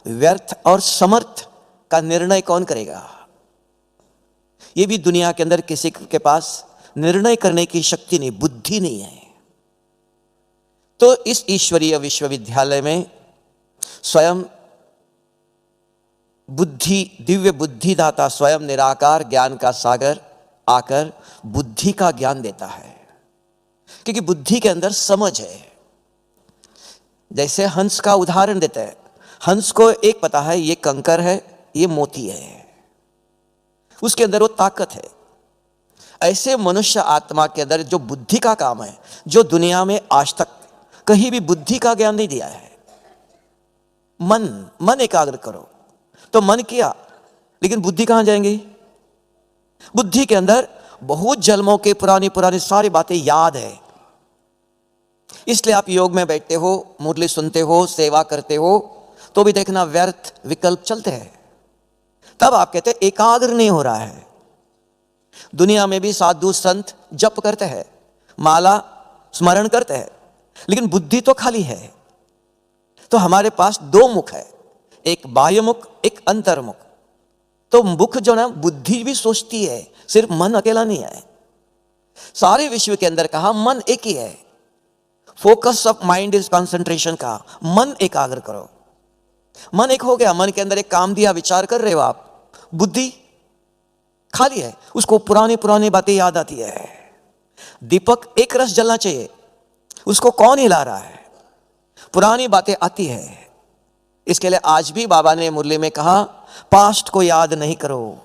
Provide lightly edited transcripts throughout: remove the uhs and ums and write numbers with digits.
व्यर्थ और समर्थ का निर्णय कौन करेगा? ये भी दुनिया के अंदर किसी के पास निर्णय करने की शक्ति नहीं, बुद्धि नहीं है। तो इस ईश्वरीय विश्वविद्यालय में स्वयं बुद्धि, दिव्य बुद्धिदाता स्वयं निराकार ज्ञान का सागर आकर बुद्धि का ज्ञान देता है, क्योंकि बुद्धि के अंदर समझ है। जैसे हंस का उदाहरण देते हैं, हंस को एक पता है ये कंकर है, ये मोती है, उसके अंदर वो ताकत है। ऐसे मनुष्य आत्मा के अंदर जो बुद्धि का काम है, जो दुनिया में आज तक कहीं भी बुद्धि का ज्ञान नहीं दिया है। मन एकाग्र करो, तो मन किया, लेकिन बुद्धि कहां जाएंगी? बुद्धि के अंदर बहुत जन्मों के पुरानी सारी बातें याद है। इसलिए आप योग में बैठते हो, मुरली सुनते हो, सेवा करते हो, तो भी देखना व्यर्थ विकल्प चलते हैं। तब आप कहते हैं एकाग्र नहीं हो रहा है। दुनिया में भी साधु संत जप करते हैं, माला स्मरण करते हैं, लेकिन बुद्धि तो खाली है। तो हमारे पास दो मुख है, एक बाह्य मुख, एक अंतर्मुख। तो मुख जो ना, बुद्धि भी सोचती है, सिर्फ मन अकेला नहीं है। सारे विश्व के अंदर कहा मन एक ही है। Focus of mind is concentration का, मन एकाग्र करो। मन एक हो गया, मन के अंदर एक काम दिया, विचार कर रहे हो आप, बुद्धि खाली है, उसको पुरानी बातें याद आती है। दीपक एक रस जलना चाहिए, उसको कौन हिला रहा है? पुरानी बातें आती है। इसके लिए आज भी बाबा ने मुरली में कहा पास्ट को याद नहीं करो।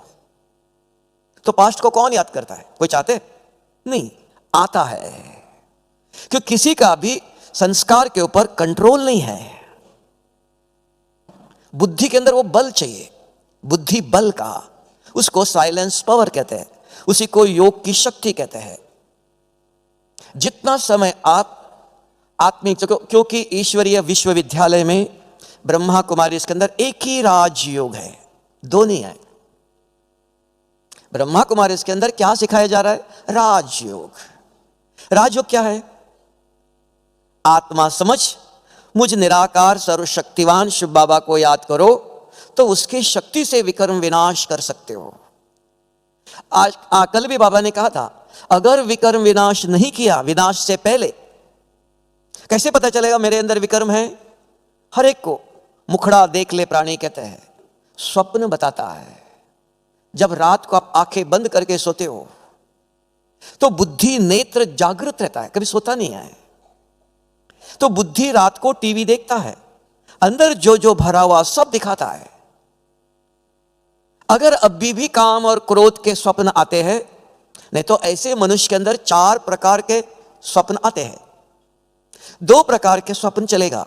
तो पास्ट को कौन याद करता है? कोई चाहते नहीं, आता है। क्योंकि किसी का भी संस्कार के ऊपर कंट्रोल नहीं है। बुद्धि के अंदर वो बल चाहिए, बुद्धि बल का, उसको साइलेंस पावर कहते हैं, उसी को योग की शक्ति कहते हैं। जितना समय आप आत्मिक, क्योंकि ईश्वरीय विश्वविद्यालय में ब्रह्मा कुमारी, इसके अंदर एक ही राजयोग है, दो नहीं है। ब्रह्मा कुमारी इसके अंदर क्या सिखाया जा रहा है? राजयोग। राजयोग क्या है? आत्मा समझ, मुझ निराकार सर्वशक्तिवान शिव बाबा को याद करो, तो उसकी शक्ति से विकर्म विनाश कर सकते हो। आज कल भी बाबा ने कहा था, अगर विकर्म विनाश नहीं किया, विनाश से पहले कैसे पता चलेगा मेरे अंदर विकर्म है? हर एक को मुखड़ा देख ले प्राणी कहते हैं, स्वप्न बताता है। जब रात को आप आंखें बंद करके सोते हो, तो बुद्धि नेत्र जागृत रहता है, कभी सोता नहीं है। तो बुद्धि रात को टीवी देखता है, अंदर जो जो भरा हुआ सब दिखाता है। अगर अभी भी काम और क्रोध के स्वप्न आते हैं, नहीं तो ऐसे मनुष्य के अंदर 4 प्रकार के स्वप्न आते हैं। 2 प्रकार के स्वप्न चलेगा,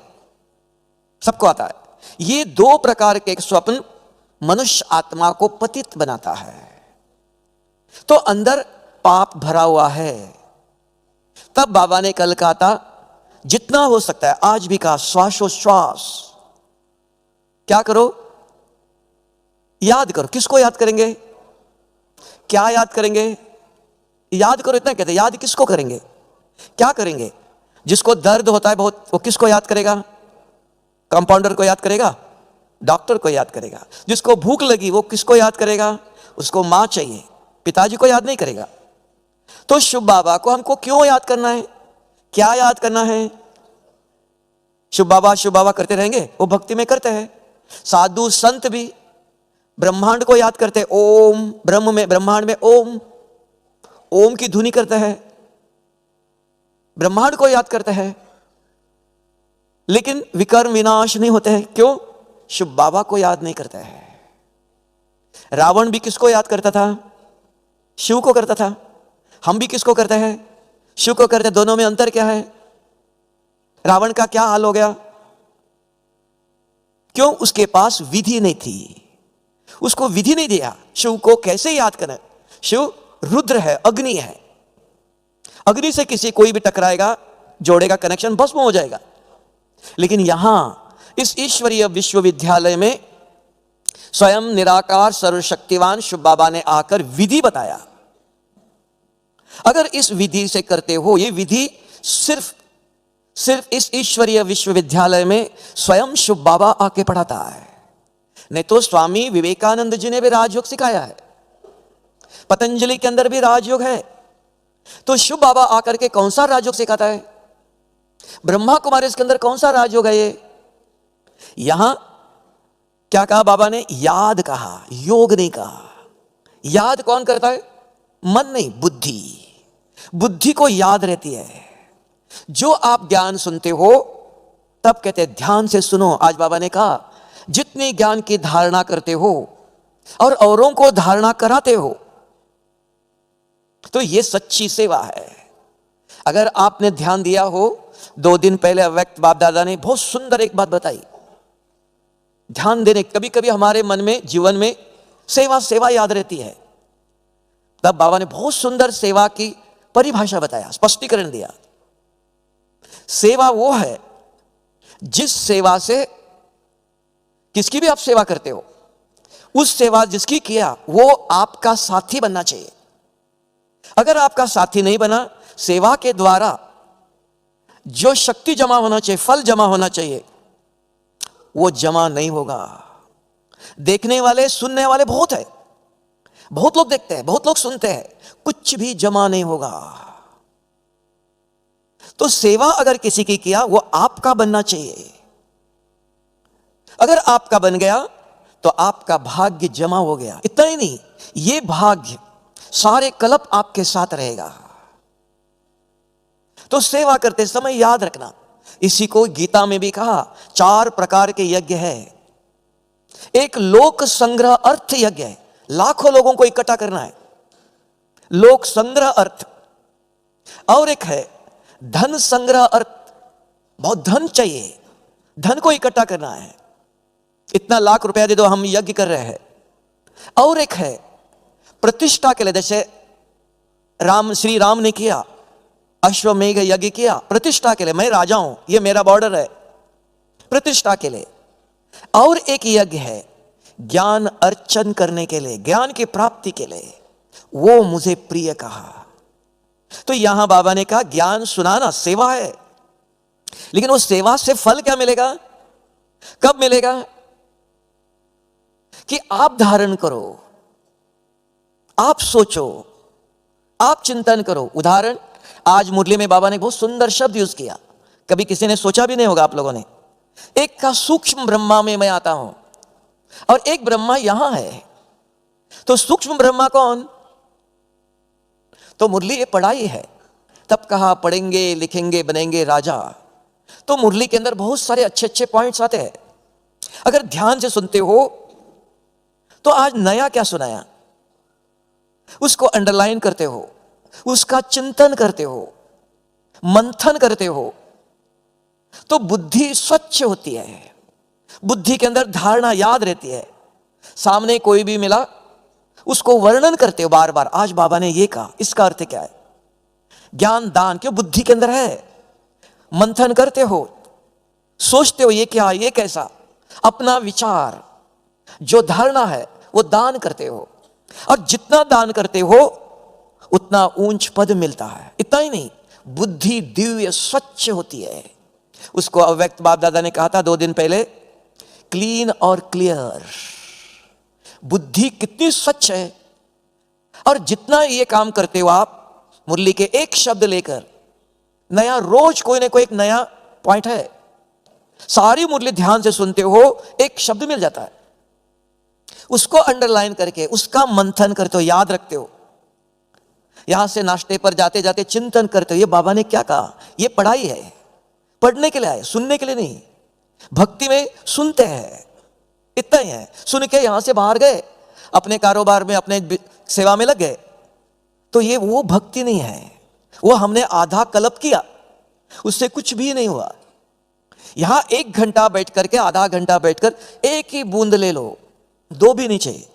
सबको आता है। ये 2 प्रकार के स्वप्न मनुष्य आत्मा को पतित बनाता है। तो अंदर पाप भरा हुआ है। तब बाबा ने कल कहा था, जितना हो सकता है, आज भी कहा, श्वासोश्वास क्या करो? याद करो। किसको याद करेंगे? क्या याद करेंगे? याद करो, इतना कहते। याद किसको करेंगे? क्या करेंगे? जिसको दर्द होता है बहुत, वो किसको याद करेगा? कंपाउंडर को याद करेगा, डॉक्टर को याद करेगा। जिसको भूख लगी वो किसको याद करेगा? उसको मां चाहिए, पिताजी को याद नहीं करेगा। तो शिव बाबा को हमको क्यों याद करना है? क्या याद करना है? शिव बाबा करते रहेंगे, वो भक्ति में करते हैं। साधु संत भी ब्रह्मांड को याद करते हैं। ओम, ब्रह्म में, ब्रह्मांड में ओम की धुनी करते हैं, ब्रह्मांड को याद करते हैं। लेकिन विकर्म विनाश नहीं होते हैं। क्यों? शिव बाबा को याद नहीं करते हैं। रावण भी किसको याद करता था? शिव को करता था। हम भी किसको करते हैं? शिव को करते हैं। दोनों में अंतर क्या है? रावण का क्या हाल हो गया? क्यों? उसके पास विधि नहीं थी, उसको विधि नहीं दिया। शिव को कैसे याद करें? शिव रुद्र है, अग्नि है। अग्नि से किसी कोई भी टकराएगा, जोड़ेगा कनेक्शन, भस्म हो जाएगा। लेकिन यहां इस ईश्वरीय विश्वविद्यालय में स्वयं निराकार सर्वशक्तिवान शिव बाबा ने आकर विधि बताया। अगर इस विधि से करते हो, ये विधि सिर्फ इस ईश्वरीय विश्वविद्यालय में स्वयं शिव बाबा आके पढ़ाता है। नहीं तो स्वामी विवेकानंद जी ने भी राजयोग सिखाया है, पतंजलि के अंदर भी राजयोग है। तो शिव बाबा आकर के कौन सा राजयोग सिखाता है? ब्रह्मा कुमारी इसके अंदर कौन सा राजयोग है? ये यहां क्या कहा बाबा ने? याद कहा, योग नहीं कहा। याद कौन करता है? मन नहीं, बुद्धि। बुद्धि को याद रहती है। जो आप ज्ञान सुनते हो तब कहते हैं ध्यान से सुनो। आज बाबा ने कहा जितने ज्ञान की धारणा करते हो और औरों को धारणा कराते हो, तो यह सच्ची सेवा है। अगर आपने ध्यान दिया हो, 2 दिन पहले अव्यक्त बाप दादा ने बहुत सुंदर एक बात बताई। ध्यान देने, कभी कभी हमारे मन में, जीवन में सेवा सेवा याद रहती है। तब बाबा ने बहुत सुंदर सेवा की परिभाषा बताया, स्पष्टीकरण दिया। सेवा वो है जिस सेवा से, किसकी भी आप सेवा करते हो, उस सेवा जिसकी किया वो आपका साथी बनना चाहिए। अगर आपका साथी नहीं बना, सेवा के द्वारा जो शक्ति जमा होना चाहिए, फल जमा होना चाहिए, वो जमा नहीं होगा। देखने वाले, सुनने वाले बहुत है, बहुत लोग देखते हैं, बहुत लोग सुनते हैं, कुछ भी जमा नहीं होगा। तो सेवा अगर किसी की किया, वो आपका बनना चाहिए। अगर आपका बन गया तो आपका भाग्य जमा हो गया। इतना ही नहीं, ये भाग्य सारे कल्प आपके साथ रहेगा। तो सेवा करते समय याद रखना, इसी को गीता में भी कहा 4 प्रकार के यज्ञ है। एक लोक संग्रह अर्थ यज्ञ है, लाखों लोगों को इकट्ठा करना है, लोक संग्रह अर्थ। और एक है धन संग्रह अर्थ, बहुत धन चाहिए, धन को इकट्ठा करना है, इतना लाख रुपया दे दो, हम यज्ञ कर रहे हैं। और एक है प्रतिष्ठा के लिए, जैसे श्री राम ने किया, अश्वमेघ यज्ञ किया प्रतिष्ठा के लिए, मैं राजा हूं, ये मेरा बॉर्डर है, प्रतिष्ठा के लिए। और एक यज्ञ है ज्ञान अर्चन करने के लिए, ज्ञान की प्राप्ति के लिए, वो मुझे प्रिय कहा। तो यहां बाबा ने कहा ज्ञान सुनाना सेवा है, लेकिन उस सेवा से फल क्या मिलेगा, कब मिलेगा? कि आप धारण करो, आप सोचो, आप चिंतन करो। उदाहरण, आज मुरली में बाबा ने बहुत सुंदर शब्द यूज किया, कभी किसी ने सोचा भी नहीं होगा आप लोगों ने। एक का सूक्ष्म ब्रह्मा में मैं आता हूं और एक ब्रह्मा यहां है। तो सूक्ष्म ब्रह्मा कौन? तो मुरली ये पढ़ाई है, तब कहा पढ़ेंगे, लिखेंगे, बनेंगे राजा। तो मुरली के अंदर बहुत सारे अच्छे अच्छे पॉइंट्स आते हैं। अगर ध्यान से सुनते हो तो आज नया क्या सुनाया, उसको अंडरलाइन करते हो, उसका चिंतन करते हो, मंथन करते हो, तो बुद्धि स्वच्छ होती है। बुद्धि के अंदर धारणा याद रहती है। सामने कोई भी मिला, उसको वर्णन करते हो बार बार, आज बाबा ने ये कहा, इसका अर्थ क्या है? ज्ञान दान क्यों बुद्धि के अंदर है। मंथन करते हो, सोचते हो ये क्या, ये कैसा, अपना विचार, जो धारणा है वो दान करते हो। और जितना दान करते हो उतना ऊंच पद मिलता है। इतना ही नहीं, बुद्धि दिव्य स्वच्छ होती है। उसको अव्यक्त बाप दादा ने कहा था 2 दिन पहले, क्लीन और क्लियर। बुद्धि कितनी स्वच्छ है। और जितना ये काम करते हो आप, मुरली के एक शब्द लेकर नया, रोज कोई ना कोई एक नया पॉइंट है। सारी मुरली ध्यान से सुनते हो, एक शब्द मिल जाता है, उसको अंडरलाइन करके उसका मंथन करते हो, याद रखते हो। यहां से नाश्ते पर जाते जाते चिंतन करते हो, ये बाबा ने क्या कहा। ये पढ़ाई है, पढ़ने के लिए आए, सुनने के लिए नहीं। भक्ति में सुनते हैं, इतना ही है। सुन के यहां से बाहर गए, अपने कारोबार में, अपने सेवा में लग गए, तो ये वो भक्ति नहीं है। वो हमने आधा कल्प किया, उससे कुछ भी नहीं हुआ। यहां 1 घंटा बैठ करके, आधा घंटा बैठकर एक ही बूंद ले लो, 2 भी नहीं चाहिए।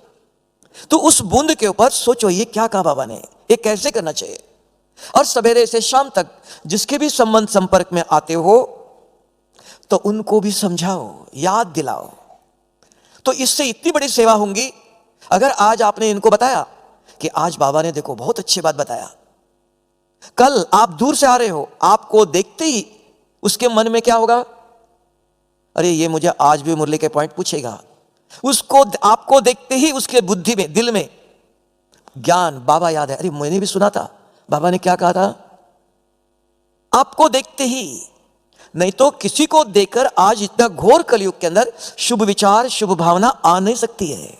तो उस बूंद के ऊपर सोचो, ये क्या कहा बाबा ने, ये कैसे करना चाहिए। और सवेरे से शाम तक जिसके भी संबंध संपर्क में आते हो, तो उनको भी समझाओ, याद दिलाओ। तो इससे इतनी बड़ी सेवा होंगी। अगर आज आपने इनको बताया कि आज बाबा ने देखो बहुत अच्छी बात बताया, कल आप दूर से आ रहे हो, आपको देखते ही उसके मन में क्या होगा, अरे ये मुझे आज भी मुरली के पॉइंट पूछेगा। उसको आपको देखते ही उसके बुद्धि में, दिल में ज्ञान, बाबा याद है, अरे मैंने भी सुना था बाबा ने क्या कहा था, आपको देखते ही। नहीं तो किसी को देखकर आज इतना घोर कलयुग के अंदर शुभ विचार, शुभ भावना आ नहीं सकती है।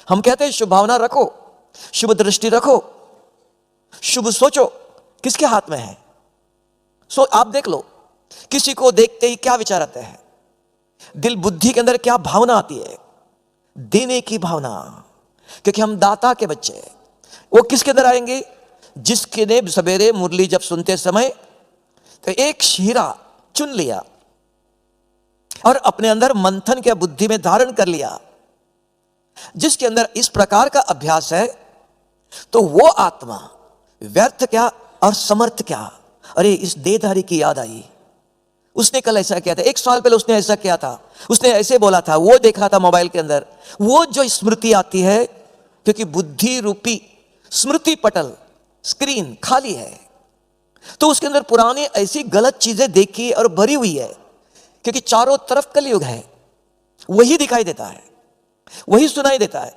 हम कहते हैं शुभ भावना रखो, शुभ दृष्टि रखो, शुभ सोचो, किसके हाथ में है? सो आप देख लो, किसी को देखते ही क्या विचार आता है, दिल बुद्धि के अंदर क्या भावना आती है? देने की भावना, क्योंकि हम दाता के बच्चे हैं। वो किसके अंदर आएंगे? जिसके ने सवेरे मुरली जब सुनते समय तो एक हीरा चुन लिया और अपने अंदर मंथन के बुद्धि में धारण कर लिया, जिसके अंदर इस प्रकार का अभ्यास है, तो वो आत्मा व्यर्थ क्या और समर्थ क्या। अरे इस देहधारी की याद आई, उसने कल ऐसा किया था, 1 साल पहले उसने ऐसा किया था, उसने ऐसे बोला था, वो देखा था मोबाइल के अंदर। वो जो स्मृति आती है, क्योंकि बुद्धि रूपी स्मृति पटल, स्क्रीन खाली है, तो उसके अंदर पुरानी ऐसी गलत चीजें देखी और भरी हुई है, क्योंकि चारों तरफ कलयुग है, वही दिखाई देता है, वही सुनाई देता है,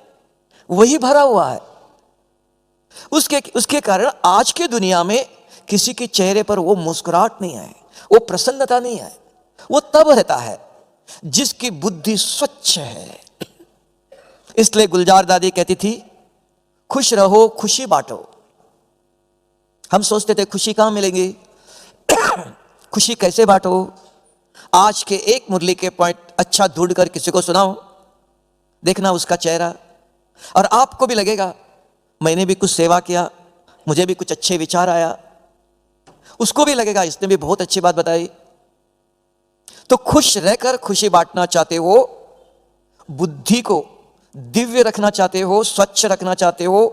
वही भरा हुआ है। उसके कारण आज के दुनिया में किसी के चेहरे पर वो मुस्कुराहट नहीं है, वो प्रसन्नता नहीं है। वो तब रहता है जिसकी बुद्धि स्वच्छ है। इसलिए गुलजार दादी कहती थी, खुश रहो, खुशी बांटो। हम सोचते थे खुशी कहां मिलेंगी, खुशी कैसे बांटो? आज के एक मुरली के पॉइंट अच्छा ढूंढ कर किसी को सुनाओ, देखना उसका चेहरा, और आपको भी लगेगा मैंने भी कुछ सेवा किया, मुझे भी कुछ अच्छे विचार आया। उसको भी लगेगा इसने भी बहुत अच्छी बात बताई। तो खुश रहकर खुशी बांटना चाहते हो, बुद्धि को दिव्य रखना चाहते हो, स्वच्छ रखना चाहते हो,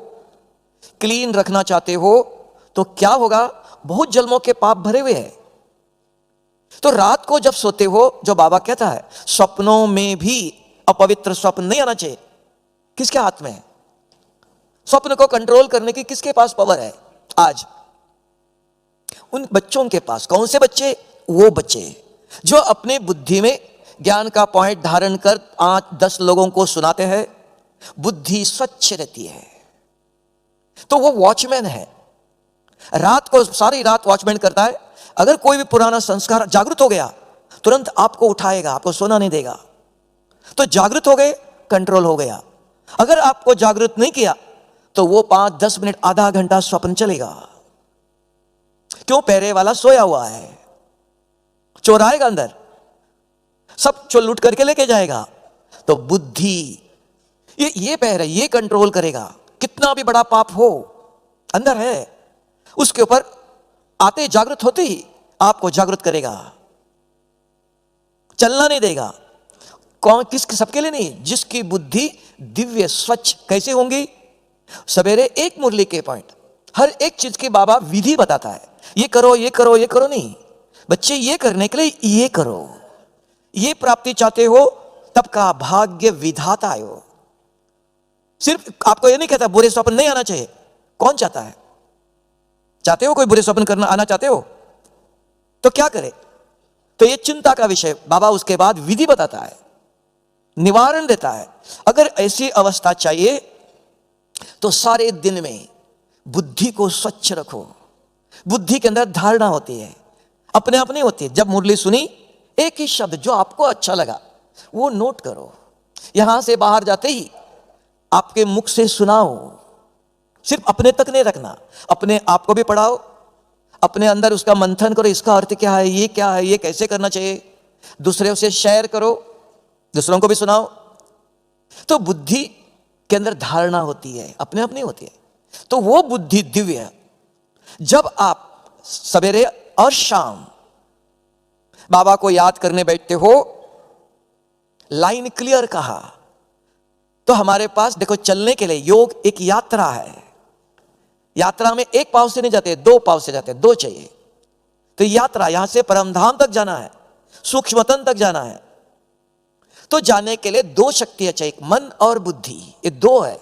क्लीन रखना चाहते हो, तो क्या होगा? बहुत जन्मों के पाप भरे हुए हैं। तो रात को जब सोते हो, जो बाबा कहता है, स्वप्नों में भी अपवित्र स्वप्न नहीं आना चाहिए। किसके हाथ में है? स्वप्न को कंट्रोल करने की किसके पास पावर है आज? उन बच्चों के पास। कौन से बच्चे? वो बच्चे जो अपने बुद्धि में ज्ञान का पॉइंट धारण कर 8-10 लोगों को सुनाते हैं, बुद्धि स्वच्छ रहती है, तो वो वॉचमैन है। रात को सारी रात वॉचमैन करता है। अगर कोई भी पुराना संस्कार जागृत हो गया, तुरंत आपको उठाएगा, आपको सोना नहीं देगा। तो जागृत हो गए, कंट्रोल हो गया। अगर आपको जागृत नहीं किया, तो वो 5-10 मिनट, आधा घंटा स्वप्न चलेगा। क्यों? पहरे वाला सोया हुआ है, चोर आएगा अंदर, सब चोर लूट करके लेके जाएगा। तो बुद्धि ये पहरे, ये कंट्रोल करेगा। कितना भी बड़ा पाप हो, अंदर है, उसके ऊपर आते जागृत होते ही आपको जागृत करेगा, चलना नहीं देगा। कौन? किसके? सबके लिए नहीं, जिसकी बुद्धि दिव्य स्वच्छ। कैसे होंगी? सवेरे एक मुरली के पॉइंट, हर एक चीज की बाबा विधि बताता है, ये करो, ये करो, ये करो नहीं। बच्चे ये करने के लिए ये करो, ये प्राप्ति चाहते हो, तब का भाग्य विधाता हो। सिर्फ आपको ये नहीं कहता बुरे स्वप्न नहीं आना चाहिए। कौन चाहता है? चाहते हो कोई बुरे स्वप्न करना आना चाहते हो? तो क्या करे? तो ये चिंता का विषय। बाबा उसके बाद विधि बताता है, निवारण देता है। अगर ऐसी अवस्था चाहिए तो सारे दिन में बुद्धि को स्वच्छ रखो। बुद्धि के अंदर धारणा होती है, अपने आप नहीं होती है। जब मुरली सुनी, एक ही शब्द जो आपको अच्छा लगा वो नोट करो। यहां से बाहर जाते ही आपके मुख से सुनाओ, सिर्फ अपने तक नहीं रखना, अपने आप को भी पढ़ाओ, अपने अंदर उसका मंथन करो, इसका अर्थ क्या है, ये क्या है, ये कैसे करना चाहिए। दूसरे से शेयर करो, दूसरों को भी सुनाओ। तो बुद्धि के अंदर धारणा होती है, अपने आप नहीं होती है। तो वो बुद्धि दिव्य है। जब आप सवेरे और शाम बाबा को याद करने बैठते हो, लाइन क्लियर कहा, तो हमारे पास देखो, चलने के लिए योग एक यात्रा है। यात्रा में एक पांव से नहीं जाते, 2 पांव से जाते, 2 चाहिए। तो यात्रा, यहां से परमधाम तक जाना है, सूक्ष्मतन तक जाना है। तो जाने के लिए 2 शक्तियां चाहिए, मन और बुद्धि, ये 2 है।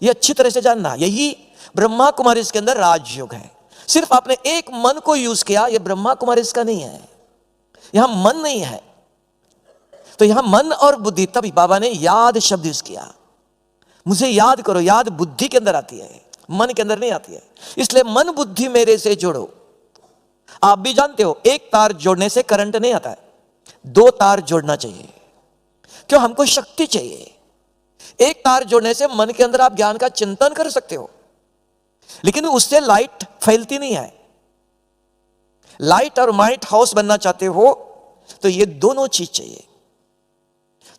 ये अच्छी तरह से जानना। यही ब्रह्मा कुमारी के अंदर राजयोग है। सिर्फ आपने एक मन को यूज किया, ये ब्रह्मा कुमारी का नहीं है, यहां मन नहीं है। तो यहां मन और बुद्धि, तभी बाबा ने याद शब्द यूज किया। मुझे याद करो, याद बुद्धि के अंदर आती है, मन के अंदर नहीं आती है। इसलिए मन बुद्धि मेरे से जोड़ो। आप भी जानते हो एक तार जोड़ने से करंट नहीं आता है, 2 तार जोड़ना चाहिए। क्यों? हमको शक्ति चाहिए। एक तार जोड़ने से मन के अंदर आप ज्ञान का चिंतन कर सकते हो, लेकिन उससे लाइट फैलती नहीं है। लाइट और माइट हाउस बनना चाहते हो तो ये दोनों चीज चाहिए।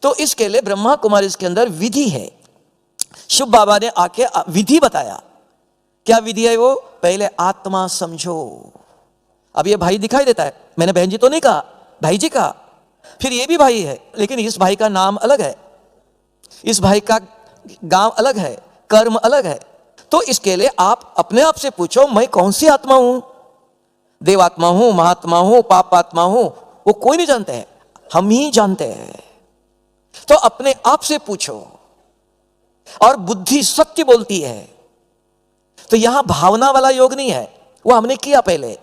तो इसके लिए ब्रह्मा कुमारी इसके अंदर विधि है। शुभ बाबा ने आके विधि बताया। क्या विधि है वो? पहले आत्मा समझो। अब ये भाई दिखाई देता है, मैंने बहन जी तो नहीं कहा, भाई जी कहा। फिर ये भी भाई है, लेकिन इस भाई का नाम अलग है, इस भाई का गांव अलग है, कर्म अलग है। तो इसके लिए आप अपने आप से पूछो, मैं कौन सी आत्मा हूं? देवात्मा हूं, महात्मा हूं, पापात्मा हूं? वो कोई नहीं जानते हैं, हम ही जानते हैं। तो अपने आप से पूछो। और बुद्धि सत्य बोलती है। तो यहां भावना वाला योग नहीं है, वो हमने किया पहले।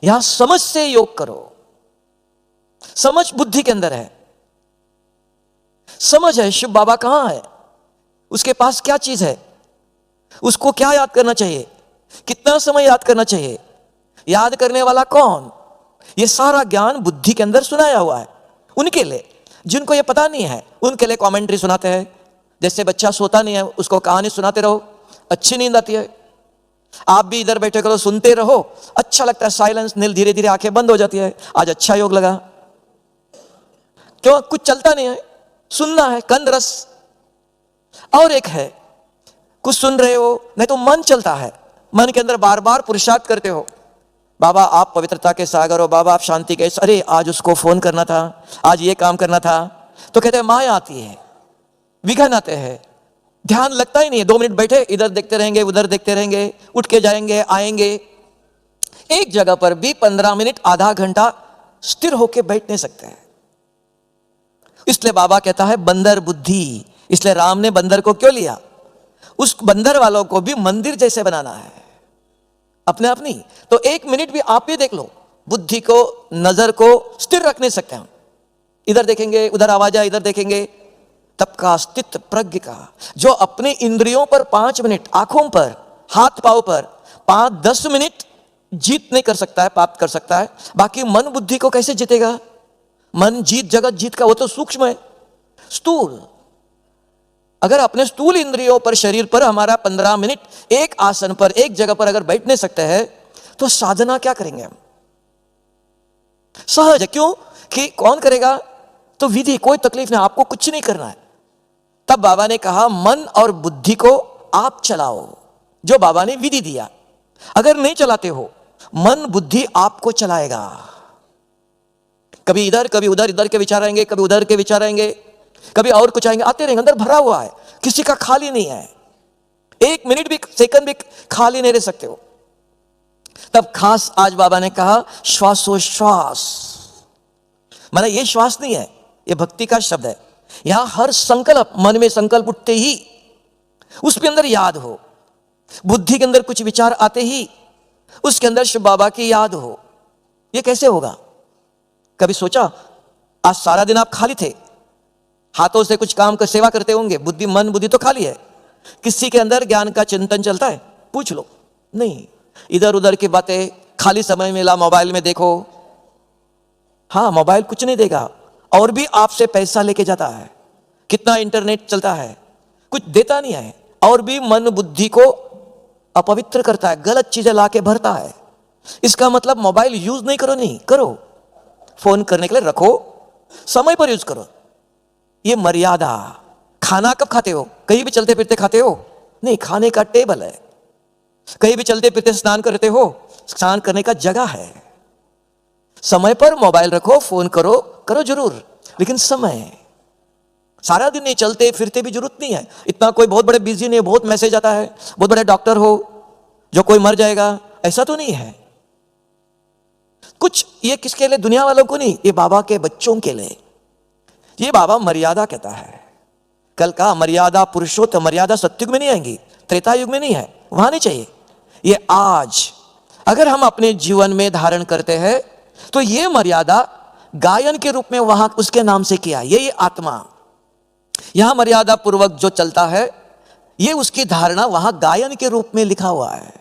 यहां समझ से योग करो। समझ बुद्धि के अंदर है। समझ है शिव बाबा कहां है, उसके पास क्या चीज है, उसको क्या याद करना चाहिए, कितना समय याद करना चाहिए, याद करने वाला कौन, ये सारा ज्ञान बुद्धि के अंदर सुनाया हुआ है। उनके लिए जिनको ये पता नहीं है, उनके लिए कमेंट्री सुनाते हैं। जैसे बच्चा सोता नहीं है, उसको कहानी सुनाते रहो, अच्छी नींद आती है। आप भी इधर बैठे करो, सुनते रहो, अच्छा लगता है। साइलेंस, नील, धीरे धीरे आंखें बंद हो जाती है। आज अच्छा योग लगा। क्यों? कुछ चलता नहीं है, सुनना है, कंद रस। और एक है, कुछ सुन रहे हो, नहीं तो मन चलता है, मन के अंदर बार बार पुरुषार्थ करते हो। बाबा आप पवित्रता के सागर हो, बाबा आप शांति के, अरे आज उसको फोन करना था, आज ये काम करना था। तो कहते हैं माया आती है, विघन आते हैं, ध्यान लगता ही नहीं है। 2 मिनट बैठे, इधर देखते रहेंगे, उधर देखते रहेंगे, उठ के जाएंगे, आएंगे। एक जगह पर भी 15 मिनट, आधा घंटा स्थिर होके बैठ नहीं सकते हैं। इसलिए बाबा कहता है बंदर बुद्धि। इसलिए राम ने बंदर को क्यों लिया? उस बंदर वालों को भी मंदिर जैसे बनाना है, अपने आप नहीं। तो 1 मिनट भी आप भी देख लो, बुद्धि को, नजर को स्थिर रख नहीं सकते हम। इधर देखेंगे, उधर आवाज आए, इधर देखेंगे। तब का अस्तित्व प्रज्ञ का, जो अपने इंद्रियों पर 5 मिनट, आंखों पर, हाथ पांव पर 5-10 मिनट जीत नहीं कर सकता है, प्राप्त कर सकता है, बाकी मन बुद्धि को कैसे जीतेगा? मन जीत जगत जीत का, वो तो सूक्ष्म है, स्थूल। अगर अपने स्थूल इंद्रियों पर, शरीर पर हमारा 15 मिनट एक आसन पर, एक जगह पर अगर बैठ नहीं सकते हैं, तो साधना क्या करेंगे हम? सहज है। क्यों? कि कौन करेगा? तो विधि, कोई तकलीफ नहीं, आपको कुछ नहीं करना है। तब बाबा ने कहा मन और बुद्धि को आप चलाओ, जो बाबा ने विधि दिया। अगर नहीं चलाते हो, मन बुद्धि आपको चलाएगा। कभी इधर, कभी उधर, इधर के विचार आएंगे, कभी उधर के विचार आएंगे, कभी और कुछ आएंगे, आते रहेंगे। अंदर भरा हुआ है, किसी का खाली नहीं है। 1 मिनट भी, सेकंड भी खाली नहीं रह सकते हो। तब खास आज बाबा ने कहा श्वासोश्वास। माना ये श्वास नहीं है, ये भक्ति का शब्द है। यहां हर संकल्प, मन में संकल्प उठते ही उसके अंदर याद हो, बुद्धि के अंदर कुछ विचार आते ही उसके अंदर शिव बाबा की याद हो। ये कैसे होगा? कभी सोचा? आज सारा दिन आप खाली थे, हाथों से कुछ काम कर सेवा करते होंगे, बुद्धि, मन बुद्धि तो खाली है। किसी के अंदर ज्ञान का चिंतन चलता है? पूछ लो, नहीं। इधर उधर की बातें, खाली समय मिला मोबाइल में देखो। हाँ, मोबाइल कुछ नहीं देगा, और भी आपसे पैसा लेके जाता है। कितना इंटरनेट चलता है, कुछ देता नहीं है, और भी मन बुद्धि को अपवित्र करता है, गलत चीजें लाके भरता है। इसका मतलब मोबाइल यूज नहीं करो, नहीं करो, फोन करने के लिए रखो, समय पर यूज करो। ये मर्यादा। खाना कब खाते हो? कहीं भी चलते फिरते खाते हो? नहीं, खाने का टेबल है। कहीं भी चलते फिरते स्नान करते हो? स्नान करने का जगह है। समय पर मोबाइल रखो, फोन करो, करो जरूर, लेकिन समय। सारा दिन नहीं, चलते फिरते भी जरूरत नहीं है। इतना कोई बहुत बड़े बिजी नहीं है, बहुत मैसेज आता है, बहुत बड़े डॉक्टर हो जो कोई मर जाएगा, ऐसा तो नहीं है कुछ। ये किसके लिए? दुनिया वालों को नहीं, ये बाबा के बच्चों के लिए। ये बाबा मर्यादा कहता है। कल का मर्यादा पुरुषोत्तम, मर्यादा सत्युग में नहीं आएंगी, त्रेता युग में नहीं है, वहां नहीं चाहिए। ये आज अगर हम अपने जीवन में धारण करते हैं, तो ये मर्यादा गायन के रूप में वहां उसके नाम से किया। यही आत्मा यहां मर्यादा पूर्वक जो चलता है, ये उसकी धारणा वहां गायन के रूप में लिखा हुआ है।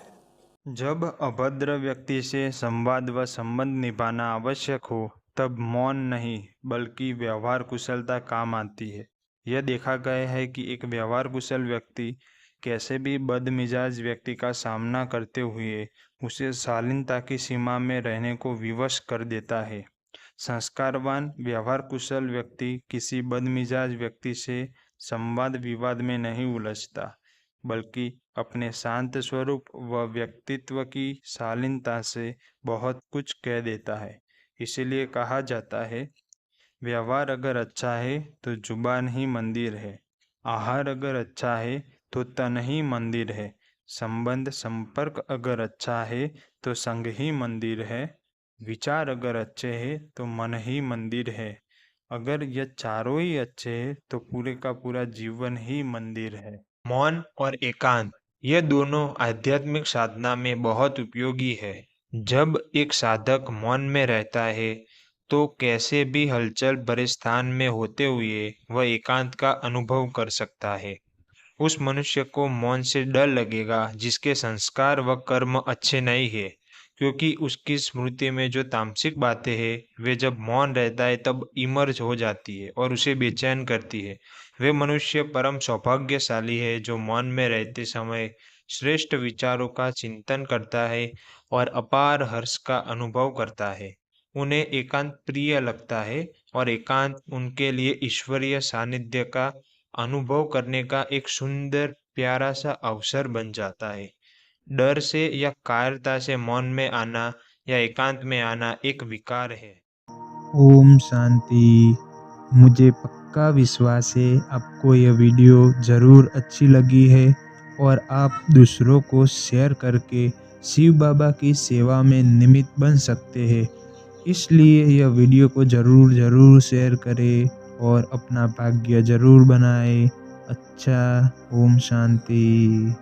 जब अभद्र व्यक्ति से संवाद व संबंध निभाना आवश्यक हो, तब मौन नहीं बल्कि व्यवहार कुशलता काम आती है। यह देखा गया है कि एक व्यवहार कुशल व्यक्ति कैसे भी बदमिजाज व्यक्ति का सामना करते हुए उसे शालीनता की सीमा में रहने को विवश कर देता है। संस्कारवान व्यवहार कुशल व्यक्ति किसी बदमिजाज व्यक्ति से संवाद विवाद में नहीं उलझता, बल्कि अपने शांत स्वरूप व व्यक्तित्व की शालीनता से बहुत कुछ कह देता है। इसीलिए कहा जाता है, व्यवहार अगर अच्छा है तो जुबान ही मंदिर है, आहार अगर अच्छा है तो तन ही मंदिर है, संबंध संपर्क अगर अच्छा है तो संग ही मंदिर है, विचार अगर अच्छे हैं तो मन ही मंदिर है। अगर यह चारों ही अच्छे हैं तो पूरे का पूरा जीवन ही मंदिर है। मौन और एकांत, ये दोनों आध्यात्मिक साधना में बहुत उपयोगी है। जब एक साधक मौन में रहता है तो कैसे भी हलचल भरे स्थान में होते हुए वह एकांत का अनुभव कर सकता है। उस मनुष्य को मौन से डर लगेगा जिसके संस्कार व कर्म अच्छे नहीं है, क्योंकि उसकी स्मृति में जो तामसिक बातें हैं वे जब मौन रहता है तब इमर्ज हो जाती है और उसे बेचैन करती है। वे मनुष्य परम सौभाग्यशाली है जो मौन में रहते समय श्रेष्ठ विचारों का चिंतन करता है और अपार हर्ष का अनुभव करता है। उन्हें एकांत प्रिय लगता है और एकांत उनके लिए ईश्वरीय सानिध्य का अनुभव करने का एक सुंदर प्यारा सा अवसर बन जाता है। डर से या कायरता से मौन में आना या एकांत में आना एक विकार है। ओम शांति। मुझे पक्का विश्वास है आपको यह वीडियो ज़रूर अच्छी लगी है और आप दूसरों को शेयर करके शिव बाबा की सेवा में निमित्त बन सकते हैं। इसलिए यह वीडियो को ज़रूर शेयर करें और अपना भाग्य ज़रूर बनाएं। अच्छा, ओम शांति।